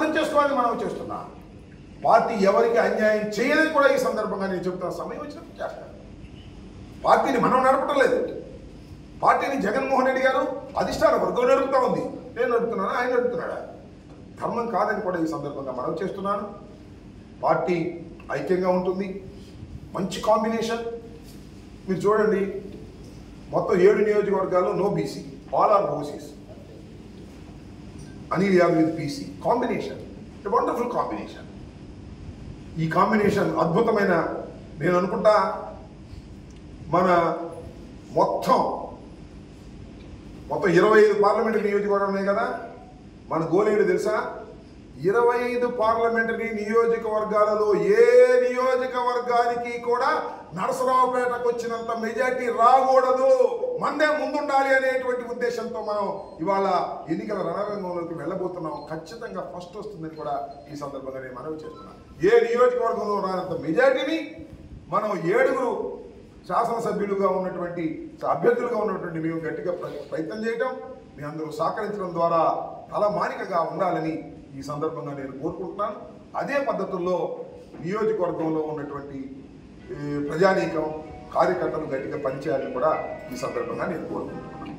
అర్థం చేసుకోవాలని మనం చేస్తున్నా. పార్టీ ఎవరికి అన్యాయం చేయదని కూడా ఈ సందర్భంగా నేను చెప్తున్నా. సమయం వచ్చినప్పుడు చేస్తాను. పార్టీని మనం నడపడం లేదు. పార్టీని జగన్మోహన్ రెడ్డి గారు అధిష్టాన వర్గం నడుపుతా ఉంది. నేను నడుపుతున్నాను, ఆయన నడుపుతున్నాడా? ధర్మం కాదని కూడా ఈ సందర్భంగా మనం చేస్తున్నాను. పార్టీ ఐక్యంగా ఉంటుంది. మంచి కాంబినేషన్. మీరు చూడండి, మొత్తం 7 నియోజకవర్గాల్లో no BC, all are OCs. Anil Yadav with BC combination, wonderful combination. ఈ కాంబినేషన్ అద్భుతమైన, నేను అనుకుంటా మన మొత్తం 25 పార్లమెంటరీ నియోజకవర్గాలు ఉన్నాయి కదా. మన గోల్ ఏంటో తెలుసా? 25 పార్లమెంటరీ నియోజకవర్గాలలో ఏ నియోజకవర్గానికి కూడా నరసరావుపేటకు వచ్చినంత మెజార్టీ రాకూడదు, మందే ముందుండాలి అనేటువంటి ఉద్దేశంతో మనం ఇవాళ ఎన్నికల రణరంగంలోకి వెళ్ళబోతున్నాం. ఖచ్చితంగా ఫస్ట్ వస్తుందని కూడా ఈ సందర్భంగా నేను మనవి చేస్తున్నాను. ఏ నియోజకవర్గంలో రానంత మెజార్టీని మనం 7 శాసనసభ్యులుగా ఉన్నటువంటి అభ్యర్థులుగా ఉన్నటువంటి మేము గట్టిగా ప్రయత్నం చేయటం, మీ అందరూ సహకరించడం ద్వారా తలమానికగా ఉండాలని ఈ సందర్భంగా నేను కోరుకుంటున్నాను. అదే పద్ధతుల్లో నియోజకవర్గంలో ఉన్నటువంటి ప్రజానీకం, కార్యకర్తలు గట్టిగా పనిచేయాలని కూడా ఈ సందర్భంగా నేను కోరుకుంటున్నాను.